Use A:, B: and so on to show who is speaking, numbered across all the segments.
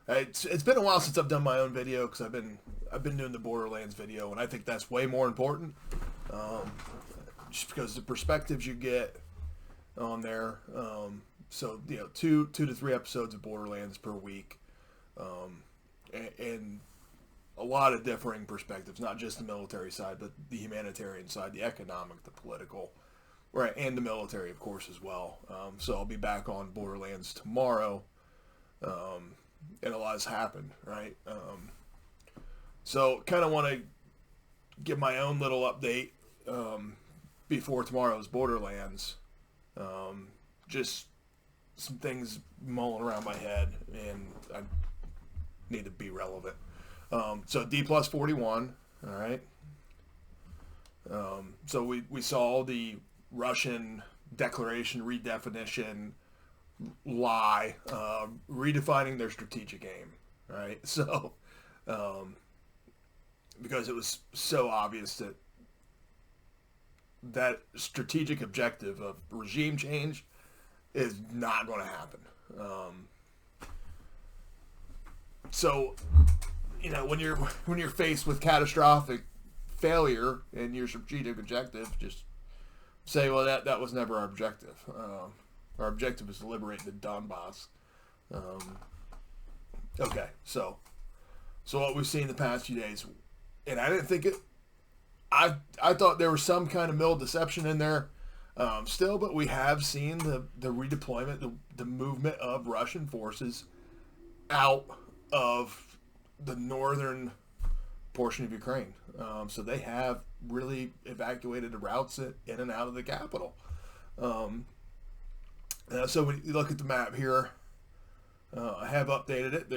A: It's been a while since I've done my own video because I've been doing the Borderlands video, and I think that's way more important. Um, just because the perspectives you get on there. So two to three episodes of Borderlands per week, and a lot of differing perspectives, not just the military side, but the humanitarian side, the economic, the political, right, and the military, of course, as well. So I'll be back on Borderlands tomorrow, and a lot has happened, right? So kind of want to give my own little update before tomorrow's Borderlands. Just some things mulling around my head, and I need to be relevant. So D+41, all right. So we saw the Russian declaration redefinition lie, redefining their strategic aim, right? So because it was so obvious that strategic objective of regime change is not going to happen. So when you're faced with catastrophic failure in your strategic objective, just say, well, that was never our objective. Our objective is to liberate the Donbass. Okay, so what we've seen the past few days, and I didn't think it. I thought there was some kind of mild deception in there still, but we have seen the redeployment, the movement of Russian forces out of the northern portion of Ukraine. So they have really evacuated the routes in and out of the capital. So when you look at the map here, I have updated it.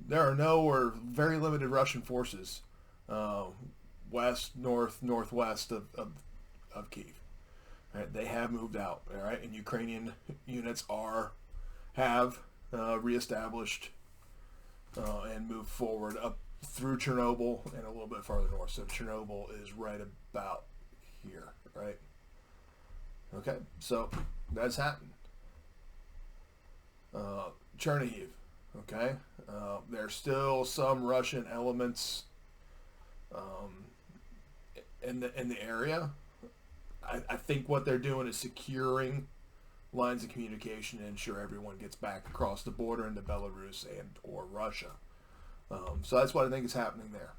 A: There are no or very limited Russian forces west, north, northwest of Kyiv. Right? They have moved out. All right, and Ukrainian units have reestablished and moved forward up through Chernobyl and a little bit farther north. So Chernobyl is right about here, right? Okay, so that's happened. Chernihiv, okay? There's still some Russian elements in the area. I think what they're doing is securing lines of communication to ensure everyone gets back across the border into Belarus and or Russia. So that's what I think is happening there.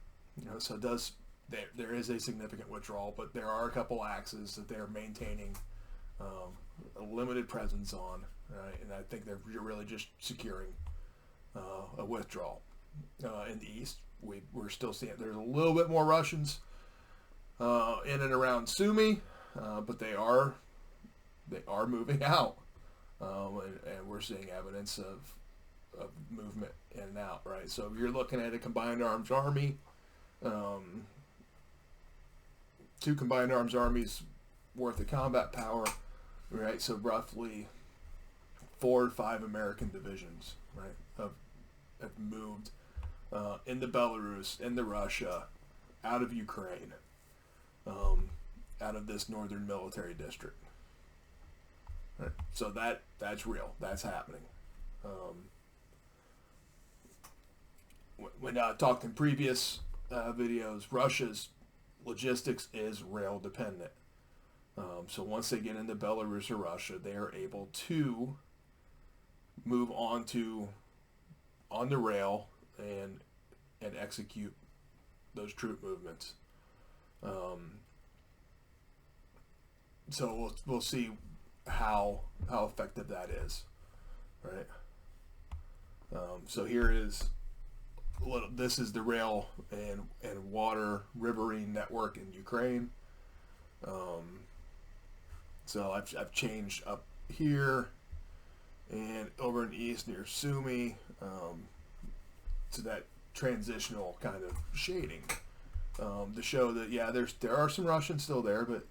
A: So there is a significant withdrawal, but there are a couple axes that they're maintaining a limited presence on, right? And I think they're really just securing a withdrawal. In the east, we're still seeing there's a little bit more Russians in and around Sumy, but they are moving out, and we're seeing evidence of movement in and out, right? So if you're looking at a combined arms army, two combined arms armies worth of combat power, right? So roughly 4 to 5 American divisions, right, have moved into Belarus, into Russia, out of Ukraine, out of this northern military district. Right. So that's real. That's happening. When I talked in previous videos, Russia's logistics is rail dependent. So once they get into Belarus or Russia, they are able to move on the rail and execute those troop movements. So we'll see how effective that is, right? So here is this is the rail and water riverine network in Ukraine. So I've changed up here and over in the east near Sumy to that transitional kind of shading to show that there are some Russians still there, but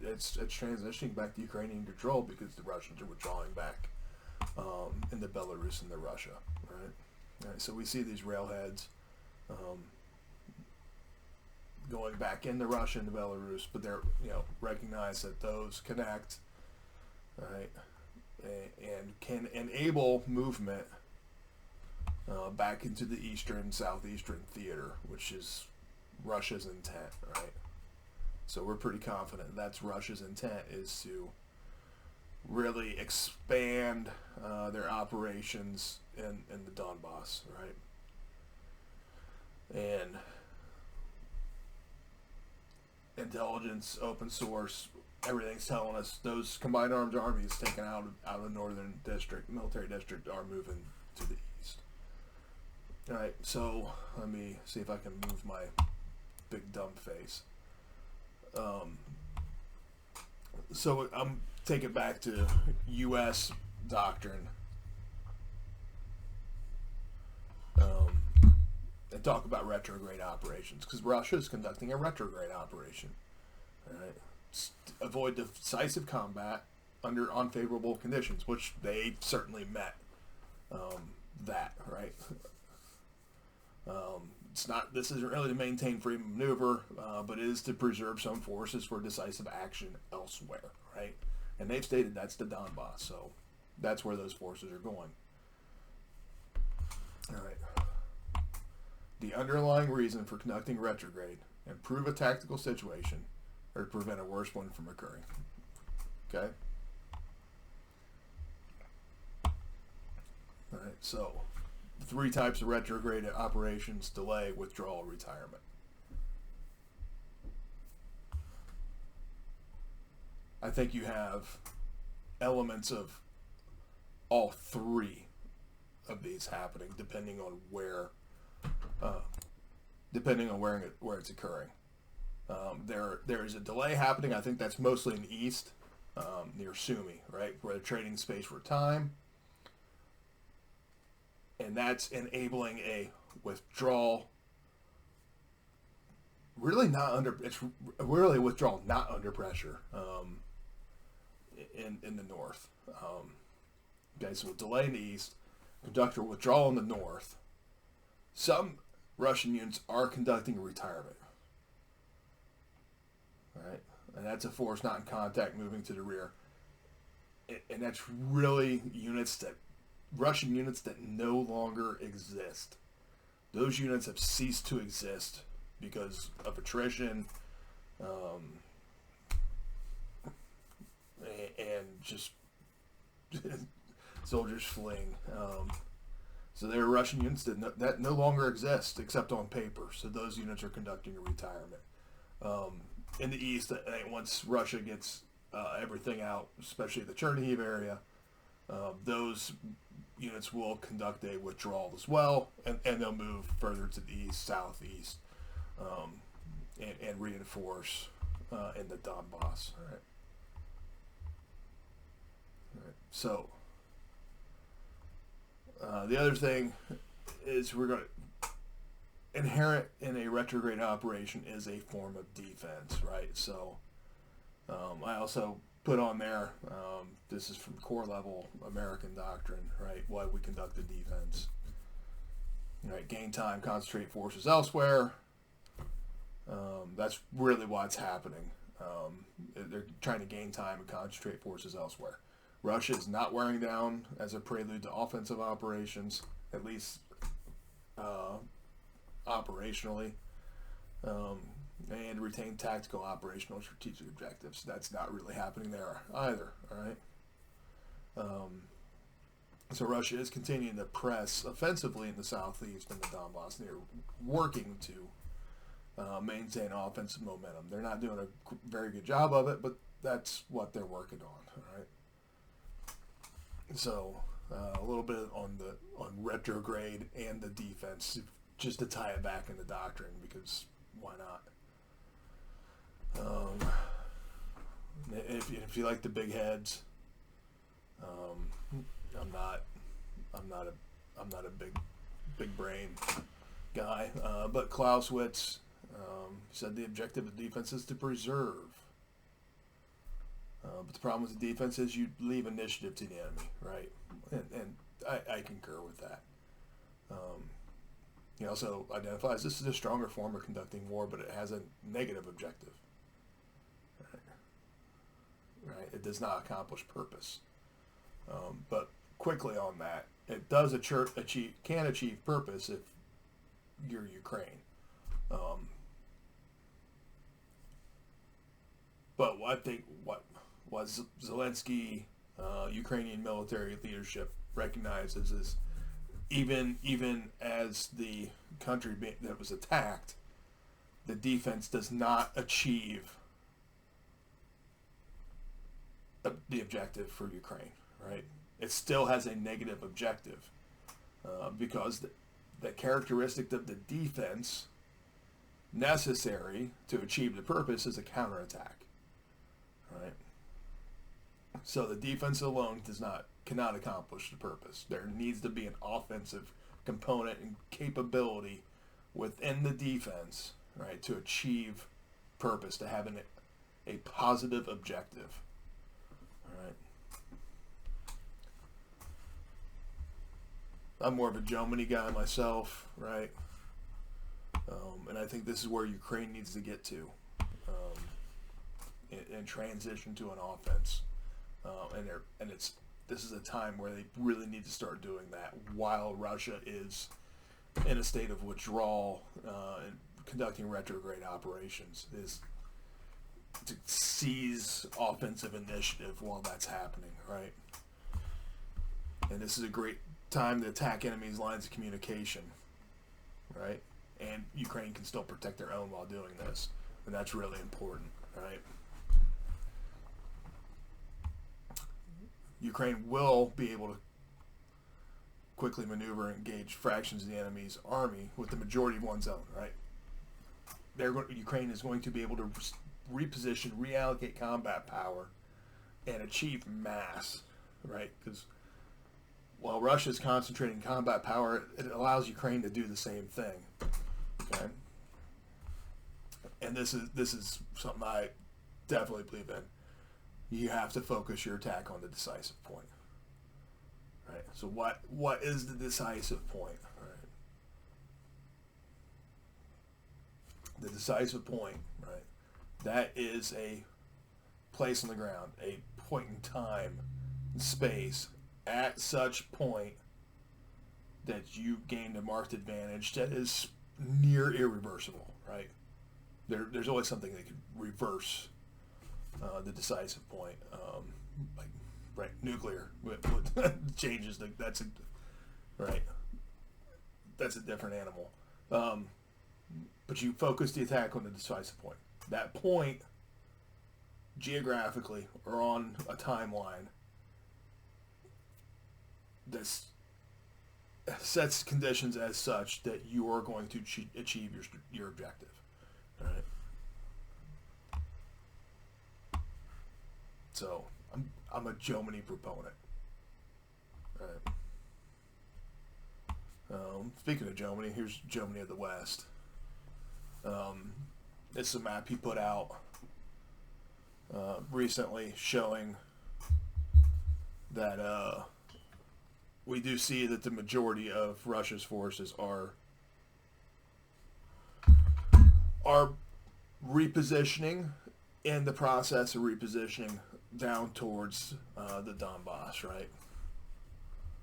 A: it's transitioning back to Ukrainian control because the Russians are withdrawing back into Belarus and Russia, right? All right, so we see these railheads going back into Russia and Belarus, but they're recognize that those connect, right? and can enable movement back into the eastern, southeastern theater, which is Russia's intent, right? So we're pretty confident that's Russia's intent, is to really expand their operations in the Donbass, right? And intelligence, open source, everything's telling us those combined armed armies taken out of northern district, military district, are moving to the east. All right, so let me see if I can move my big dumb face. So I'm take it back to U.S. doctrine, and talk about retrograde operations, because Russia is conducting a retrograde operation. All right, avoid decisive combat under unfavorable conditions, which they certainly met. That right. It's not. This isn't really to maintain freedom of maneuver, but it is to preserve some forces for decisive action elsewhere, right? And they've stated that's the Donbass, so that's where those forces are going. All right. The underlying reason for conducting retrograde: improve a tactical situation, or to prevent a worse one from occurring. Okay. All right. So, 3 types of retrograde operations: delay, withdrawal, retirement. I think you have elements of all 3 of these happening, depending on where it's occurring. There is a delay happening. I think that's mostly in the east, near Sumy, right, where they're trading space for time. And that's enabling a withdrawal. It's really a withdrawal not under pressure in the north. Okay, so delay in the east, conduct a withdrawal in the north. Some Russian units are conducting a retirement. All right, and that's a force not in contact moving to the rear. And that's really Russian units that no longer exist. Those units have ceased to exist because of attrition, and just soldiers fleeing. So there are Russian units that no longer exist except on paper. So those units are conducting a retirement. In the east, once Russia gets everything out, especially the Chernihiv area, those units will conduct a withdrawal as well, and they'll move further to the east, southeast, and reinforce in the Donbass. All right. So the other thing is inherent in a retrograde operation is a form of defense, right? So I also put on there, this is from core level American doctrine, right? Why we conduct the defense. Right, gain time, concentrate forces elsewhere. That's really why it's happening. They're trying to gain time and concentrate forces elsewhere. Russia is not wearing down as a prelude to offensive operations, at least operationally, and retain tactical, operational, strategic objectives. That's not really happening there either, all right? So Russia is continuing to press offensively in the southeast and the Donbass. They're working to maintain offensive momentum. They're not doing a very good job of it, but that's what they're working on, all right? So a little bit on retrograde and the defense, just to tie it back into doctrine, because why not? If you like the big heads, I'm not a big brain guy, but Clausewitz said the objective of defense is to preserve. But the problem with the defense is you leave initiative to the enemy, right? And I concur with that. He also identifies this is a stronger form of conducting war, but it has a negative objective. Right? It does not accomplish purpose. But quickly on that, it does can achieve purpose if you're Ukraine. But I think what Zelensky, Ukrainian military leadership recognizes is even as the country that was attacked, the defense does not achieve the objective for Ukraine, right? It still has a negative objective because the characteristic of the defense necessary to achieve the purpose is a counterattack, right? So the defense alone cannot accomplish the purpose. There needs to be an offensive component and capability within the defense, right, to achieve purpose, to have a positive objective. All right. I'm more of a Germany guy myself, right? And I think this is where Ukraine needs to get to, and transition to an offense. This is a time where they really need to start doing that while Russia is in a state of withdrawal and conducting retrograde operations, is to seize offensive initiative while that's happening, right? And this is a great time to attack enemies' lines of communication, right? And Ukraine can still protect their own while doing this, and that's really important, right? Ukraine will be able to quickly maneuver and engage fractions of the enemy's army with the majority of one's own, right? Ukraine is going to be able to reposition, reallocate combat power, and achieve mass, right? Because while Russia is concentrating combat power, it allows Ukraine to do the same thing, okay? And this is something I definitely believe in. You have to focus your attack on the decisive point, right? So what is the decisive point, right? The decisive point, right? That is a place on the ground, a point in time, space, at such point that you gain a marked advantage that is near irreversible, right? There's always something that could reverse the decisive point, like right, nuclear changes. That's a different animal. But you focus the attack on the decisive point. That point, geographically or on a timeline, this sets conditions as such that you are going to achieve your objective. All right. So I'm a Germany proponent. All right. Speaking of Germany, here's Germany of the West. This is a map he put out recently showing that we do see that the majority of Russia's forces are repositioning, in the process of repositioning down towards the Donbass, right?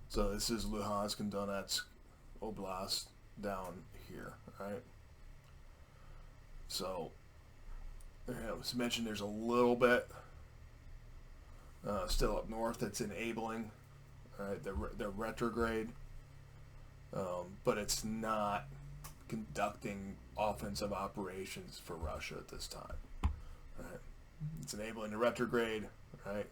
A: So this is Luhansk and Donetsk Oblast down here, right? So, as mentioned, there's a little bit still up north that's enabling, right? The retrograde, but it's not conducting offensive operations for Russia at this time, right? It's enabling the retrograde, right?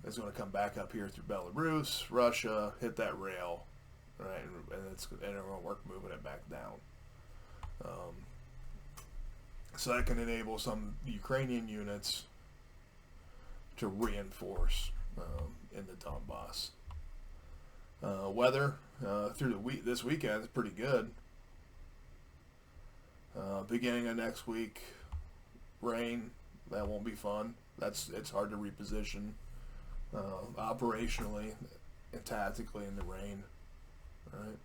A: It's going to come back up here through Belarus, Russia, hit that rail, right? And it's going to work moving it back down. So that can enable some Ukrainian units to reinforce in the Donbass. Weather through this weekend is pretty good. Beginning of next week, rain. That won't be fun. It's hard to reposition operationally and tactically in the rain, right?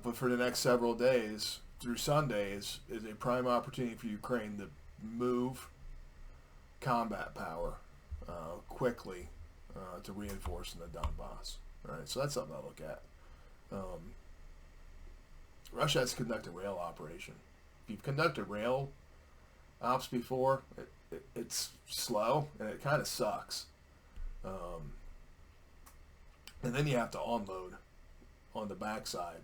A: But for the next several days through Sundays is a prime opportunity for Ukraine to move combat power quickly to reinforce in the Donbass. All right, so that's something I look at. Russia has conducted rail operation. If you've conducted rail ops before, it's slow and it kind of sucks. And then you have to unload on the backside.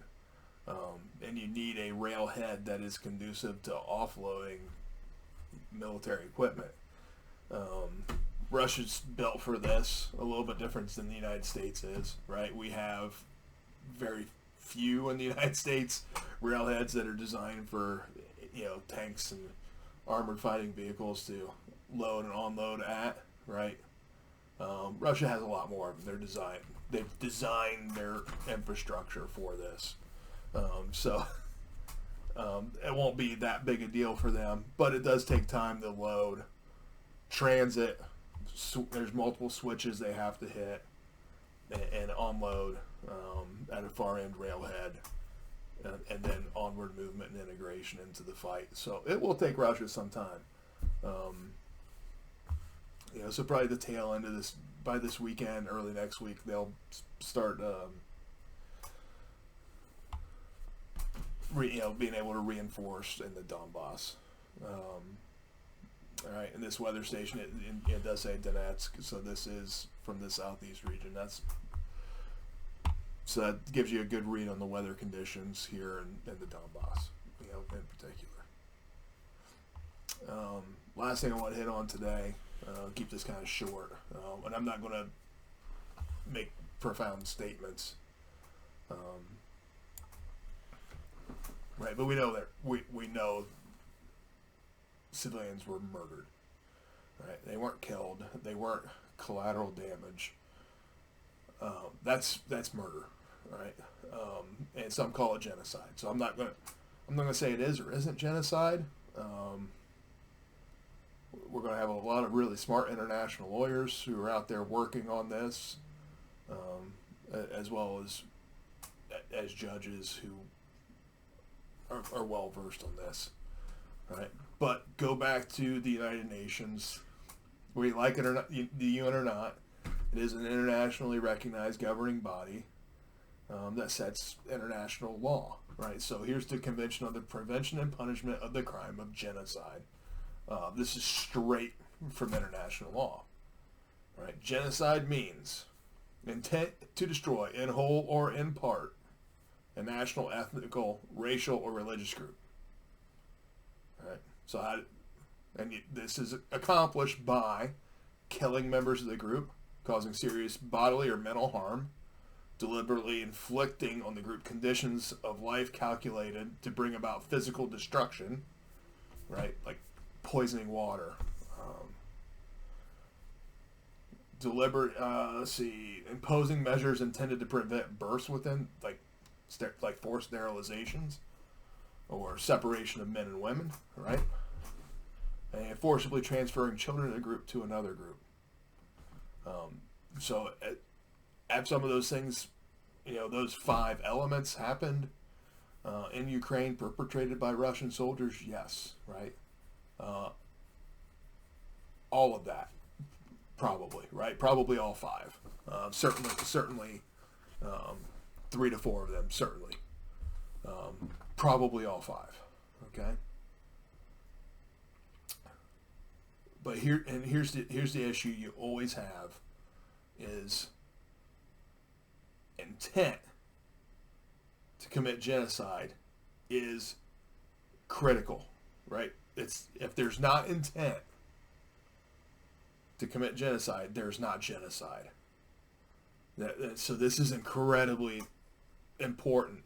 A: And you need a railhead that is conducive to offloading military equipment. Russia's built for this, a little bit different than the United States is, right? We have very few in the United States railheads that are designed for, tanks and armored fighting vehicles to load and unload at, right? Russia has a lot more of them. They've designed their infrastructure for this. So it won't be that big a deal for them, but it does take time to load, transit. There's multiple switches they have to hit and unload at a far end railhead, and then onward movement and integration into the fight. So it will take Russia some time. So probably the tail end of this, by this weekend, early next week, they'll start being able to reinforce in the Donbass. All right, and this weather station, it does say Donetsk, so this is from the southeast region. So that gives you a good read on the weather conditions here in the Donbass, in particular. Last thing I want to hit on today, keep this kind of short, and I'm not going to make profound statements. Right, but we know that we know civilians were murdered. Right, they weren't killed. They weren't collateral damage. That's murder, right? And some call it genocide. So I'm not gonna say it is or isn't genocide. We're gonna have a lot of really smart international lawyers who are out there working on this, as well as judges who are well versed on this, right? But go back to the United Nations, whether you like it or not, the UN or not. It is an internationally recognized governing body that sets international law, right? So here's the Convention on the Prevention and Punishment of the Crime of Genocide. This is straight from international law, right? Genocide means intent to destroy in whole or in part a national, ethnical, racial, or religious group. All right. So this is accomplished by killing members of the group, causing serious bodily or mental harm, deliberately inflicting on the group conditions of life calculated to bring about physical destruction, right? Like poisoning water. Imposing measures intended to prevent births within, like forced sterilizations or separation of men and women, right? And forcibly transferring children in a group to another group. So at some of those things, those 5 elements happened in Ukraine, perpetrated by Russian soldiers, yes, right? All of that, probably, right? Probably all 5. Certainly 3 to 4 of them, certainly. Probably all 5, okay? But here's the issue you always have is intent to commit genocide is critical, right? If there's not intent to commit genocide, there's not genocide. So this is incredibly important.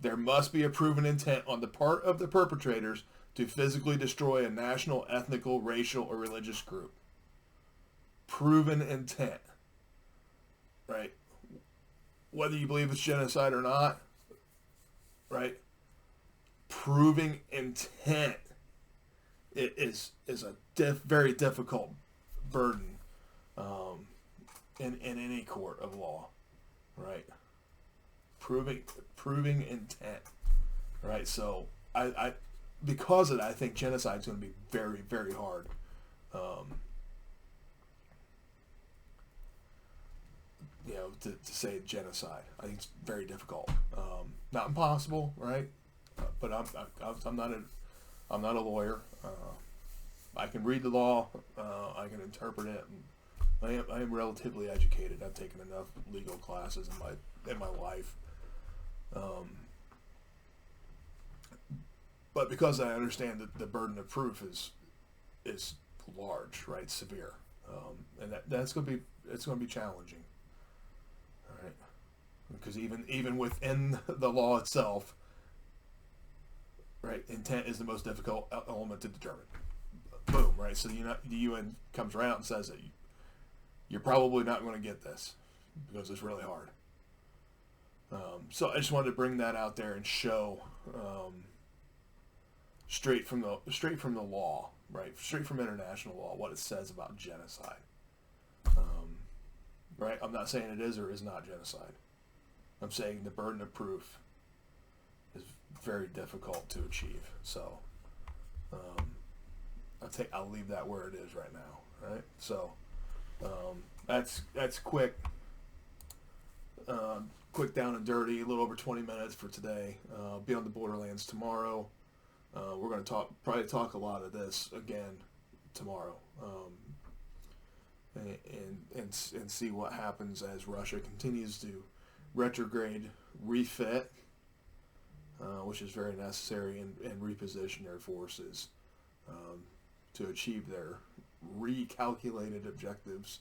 A: There must be a proven intent on the part of the perpetrators to physically destroy a national, ethnical, racial, or religious group. Proven intent, right? Whether you believe it's genocide or not, right? Proving intent is a very difficult burden in any court of law, right? Proving intent, right? So I because of that, I think genocide is going to be very, very hard to say genocide. I think it's very difficult. Not impossible, right? But I'm not a lawyer. I can read the law. I can interpret it. And I am relatively educated. I've taken enough legal classes in my life. But because I understand that the burden of proof is large, right? Severe, and it's going to be challenging. All right, because even within the law itself, right, intent is the most difficult element to determine. Boom, right? So the UN comes around and says that you're probably not going to get this because it's really hard. So I just wanted to bring that out there and show straight from the law, right? Straight from international law, what it says about genocide. Right? I'm not saying it is or is not genocide. I'm saying the burden of proof is very difficult to achieve. So I'll leave that where it is right now. Right? So that's quick. Quick down and dirty, a little over 20 minutes for today. Be on the Borderlands tomorrow. We're going to probably talk a lot of this again tomorrow, and see what happens as Russia continues to retrograde, refit, which is very necessary, and reposition their forces to achieve their recalculated objectives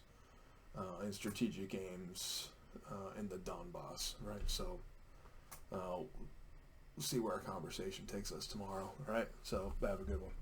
A: and strategic aims in the Donbass, right? So we'll see where our conversation takes us tomorrow, all right? So have a good one.